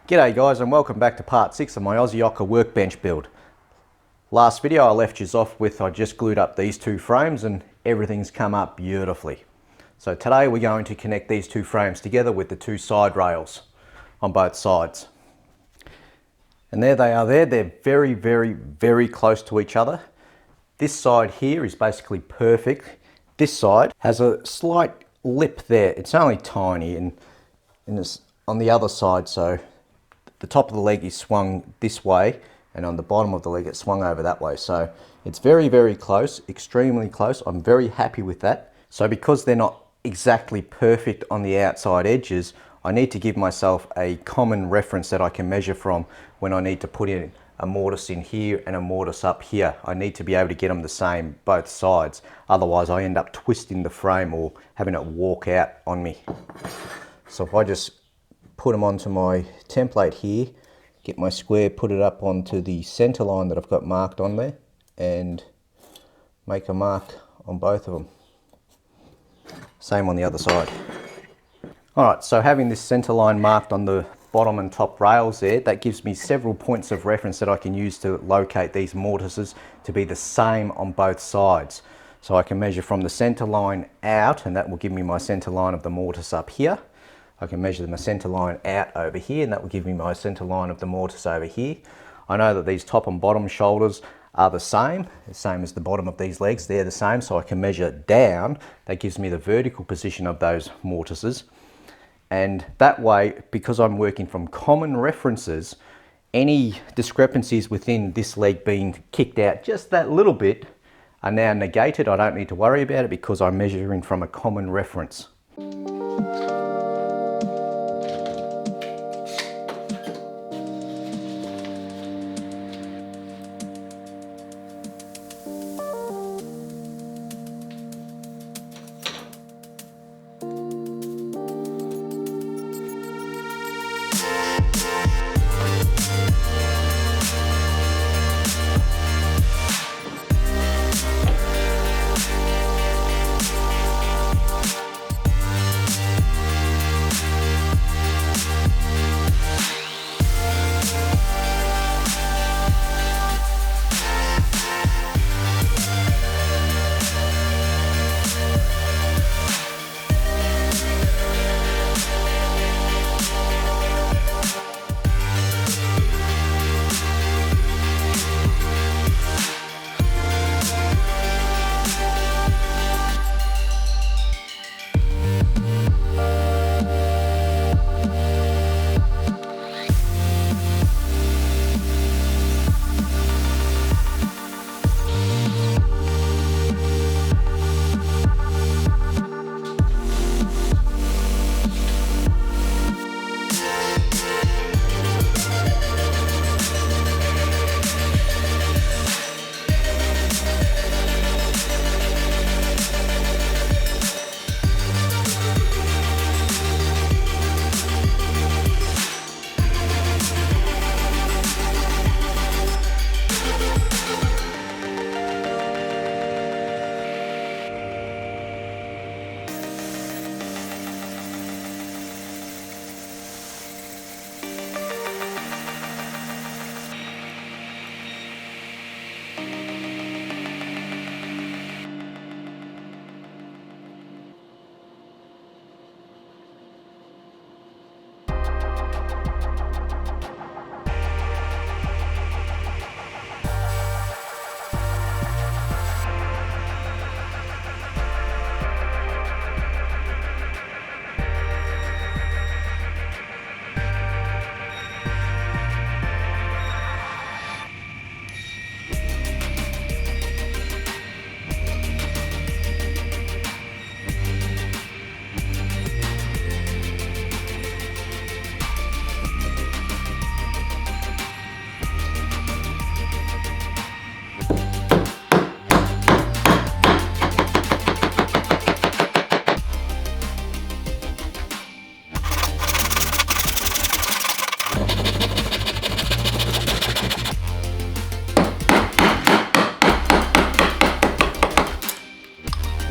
G'day guys, and welcome back to part 6 of my OzzyOcker Workbench build. Last video I left you off with I just glued up these two frames and everything's come up beautifully. So today we're going to connect these two frames together with the two side rails on both sides. And there they are there, they're very close to each other. This side here is basically perfect. This side has a slight lip there, it's only tiny, and it's on the other side, so the top of the leg is swung this way and on the bottom of the leg it's swung over that way. So it's very close, extremely close. I'm very happy with that. So because they're not exactly perfect on the outside edges, I need to give myself a common reference that I can measure from when I need to put in a mortise in here and a mortise up here. I need to be able to get them the same both sides. Otherwise I end up twisting the frame or having it walk out on me. So if I just put them onto my template here, get my square, put it up onto the center line that I've got marked on there, and make a mark on both of them. Same on the other side. Alright, so having this center line marked on the bottom and top rails there, that gives me several points of reference that I can use to locate these mortises to be the same on both sides. So I can measure from the center line out, and that will give me my center line of the mortise up here. I can measure my center line out over here, and that will give me my center line of the mortise over here. I know that these top and bottom shoulders are the same as the bottom of these legs, they're the same, so I can measure down. That gives me the vertical position of those mortises. And that way, because I'm working from common references, any discrepancies within this leg being kicked out just that little bit are now negated. I don't need to worry about it because I'm measuring from a common reference.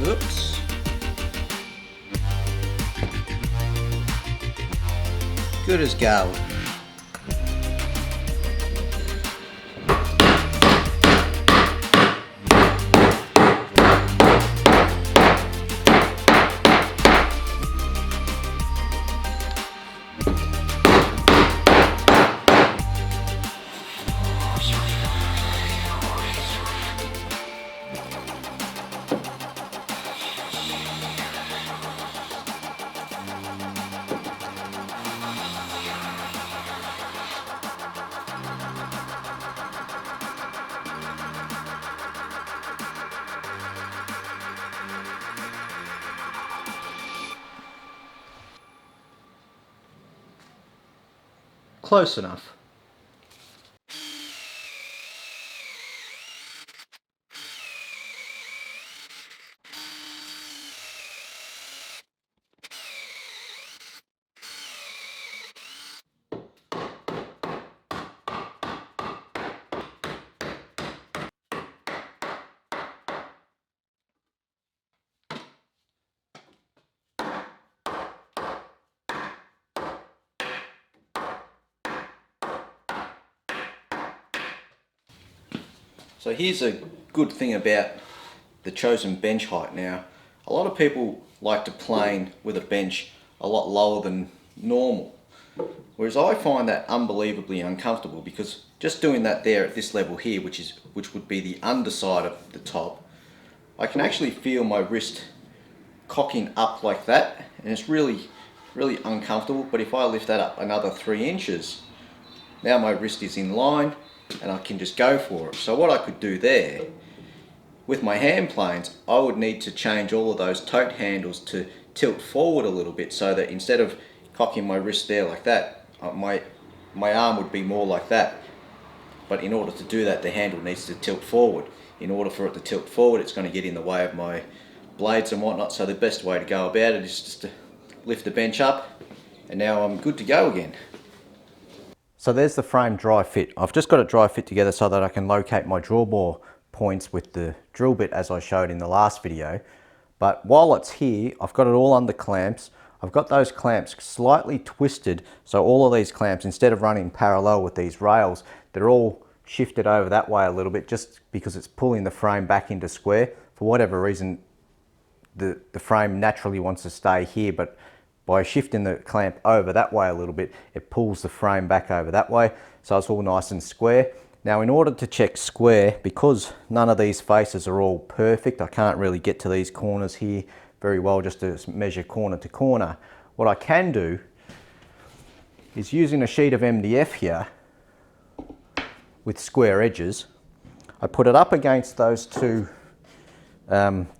Oops. Good as gold. Close enough. So here's a good thing about the chosen bench height now. A lot of people like to plane with a bench a lot lower than normal. Whereas I find that unbelievably uncomfortable, because just doing that there at this level here, which would be the underside of the top, I can actually feel my wrist cocking up like that, and it's really uncomfortable. But if I lift that up another 3 inches, now my wrist is in line and I can just go for it. So what I could do there, with my hand planes, I would need to change all of those tote handles to tilt forward a little bit, so that instead of cocking my wrist there like that, my arm would be more like that. But in order to do that, the handle needs to tilt forward. In order for it to tilt forward, it's going to get in the way of my blades and whatnot. So the best way to go about it is just to lift the bench up, and now I'm good to go again. So there's the frame dry fit. I've just got it dry fit together so that I can locate my drill bore points with the drill bit, as I showed in the last video. But while it's here, I've got it all under clamps. I've got those clamps slightly twisted, so all of these clamps, instead of running parallel with these rails, they're all shifted over that way a little bit, just because it's pulling the frame back into square. For whatever reason, the frame naturally wants to stay here, but by shifting the clamp over that way a little bit, it pulls the frame back over that way, so it's all nice and square. Now, in order to check square, because none of these faces are all perfect, I can't really get to these corners here very well just to measure corner to corner. What I can do is, using a sheet of MDF here with square edges, I put it up against those two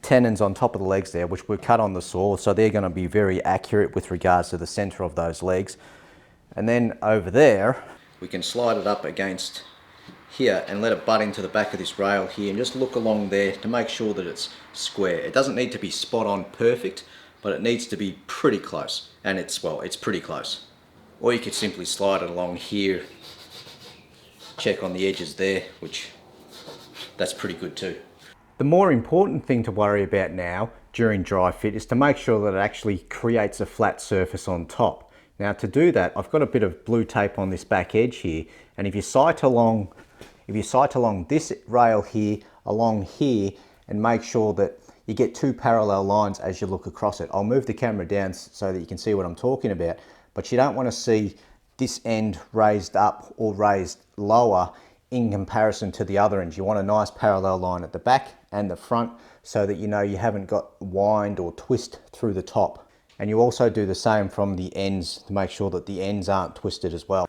tenons on top of the legs there, which were cut on the saw, so they're going to be very accurate with regards to the center of those legs. And then over there, we can slide it up against here and let it butt into the back of this rail here, and just look along there to make sure that it's square. It doesn't need to be spot on perfect, but it needs to be pretty close, and it's pretty close. Or you could simply slide it along here, check on the edges there, which that's pretty good too. The more important thing to worry about now during dry fit is to make sure that it actually creates a flat surface on top. Now, to do that, I've got a bit of blue tape on this back edge here, and if you sight along this rail here, along here, and make sure that you get 2 parallel lines as you look across it. I'll move the camera down so that you can see what I'm talking about, but you don't want to see this end raised up or raised lower in comparison to the other ends. You want a nice parallel line at the back and the front, so that you know you haven't got wind or twist through the top. And you also do the same from the ends to make sure that the ends aren't twisted as well.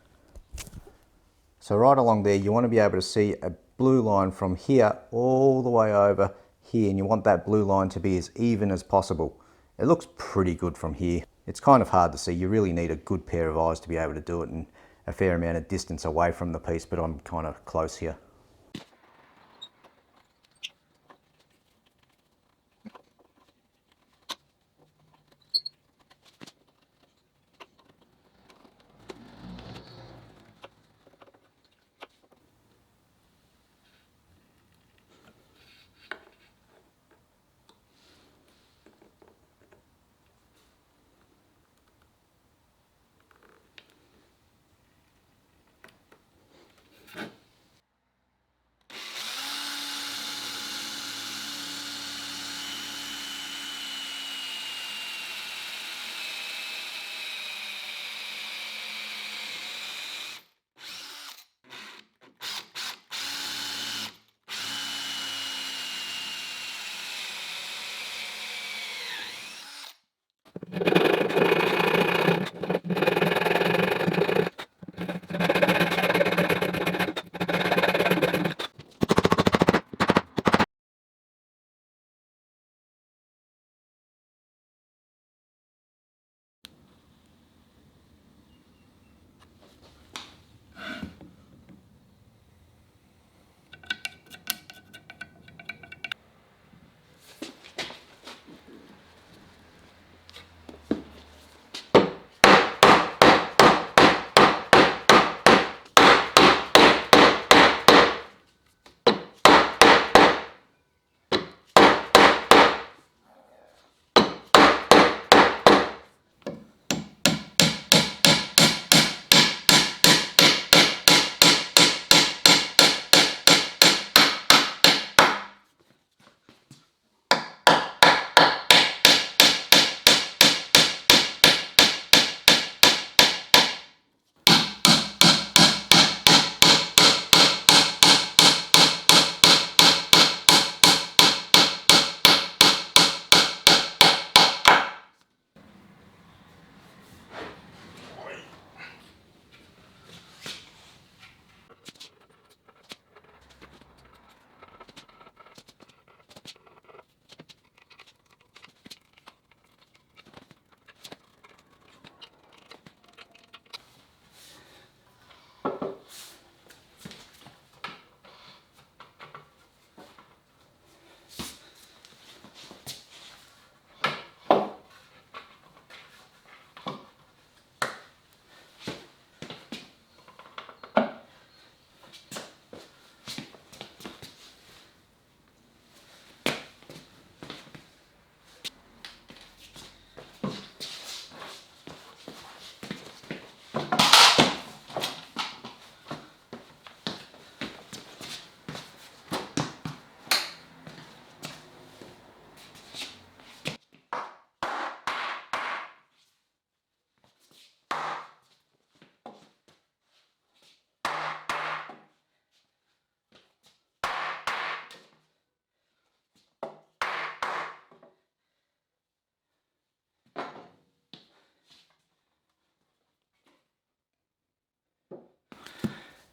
So right along there, you want to be able to see a blue line from here all the way over here, and you want that blue line to be as even as possible. It looks pretty good from here. It's kind of hard to see. You really need a good pair of eyes to be able to do it, and a fair amount of distance away from the piece, but I'm kind of close here.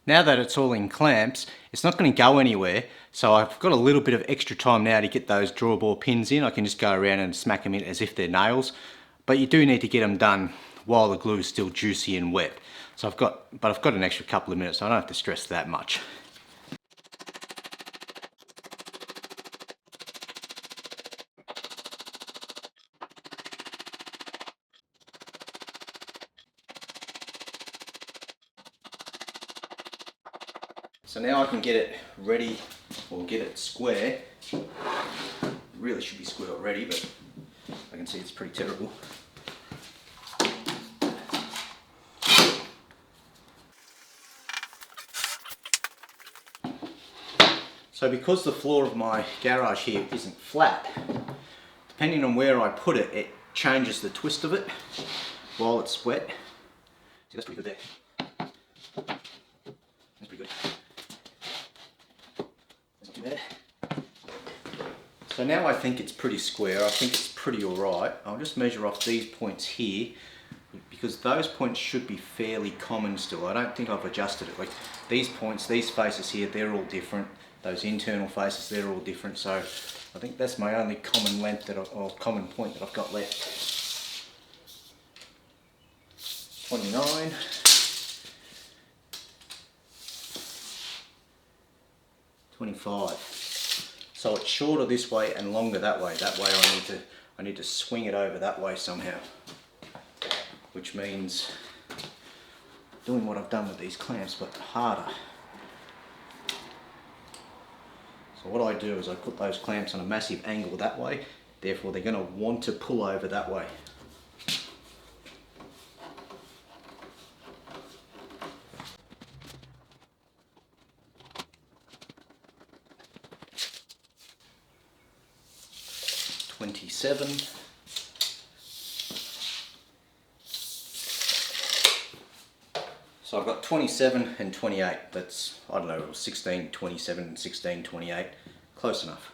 Now that it's all in clamps, it's not going to go anywhere, so I've got a little bit of extra time now to get those drawbar pins in. I can just go around and smack them in as if they're nails, but you do need to get them done while the glue is still juicy and wet. So I've got an extra couple of minutes, so I don't have to stress that much. So now I can get it ready, or get it square. It really should be square already, but I can see it's pretty terrible. So because the floor of my garage here isn't flat, depending on where I put it, it changes the twist of it while it's wet. See, that's pretty good there. That's pretty good. That's not too bad. So now I think it's pretty square. I think it's pretty alright. I'll just measure off these points here, because those points should be fairly common still. I don't think I've adjusted it. Like these points, these faces here, they're all different. Those internal faces, they're all different. So I think that's my only common length that or common point that I've got left. 29. 25. So it's shorter this way and longer that way. That way I need to swing it over that way somehow. Which means doing what I've done with these clamps, but harder. So what I do is I put those clamps on a massive angle that way, therefore they're going to want to pull over that way. So I've got 27 and 28. That's, I don't know, 16, 27 and 16, 28. Close enough.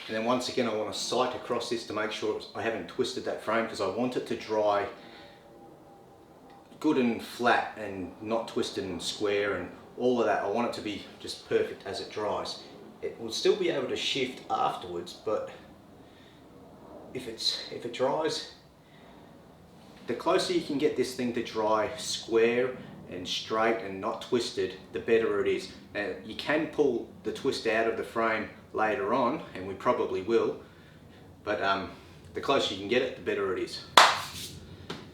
And then once again I want to sight across this to make sure I haven't twisted that frame, because I want it to dry good and flat and not twisted and square and all of that. I want it to be just perfect as it dries. It will still be able to shift afterwards, but if it dries, the closer you can get this thing to dry square and straight and not twisted, the better it is. Now, you can pull the twist out of the frame later on, and we probably will, but the closer you can get it, the better it is.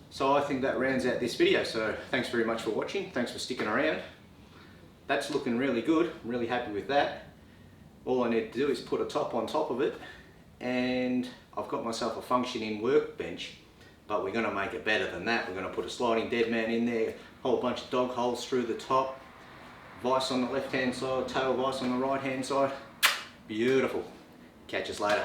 So I think that rounds out this video, so thanks very much for watching, thanks for sticking around. That's looking really good, I'm really happy with that. All I need to do is put a top on top of it, and I've got myself a functioning workbench. But we're going to make it better than that. We're going to put a sliding dead man in there, a whole bunch of dog holes through the top, vise on the left hand side, tail vise on the right hand side. Beautiful. Catch us later.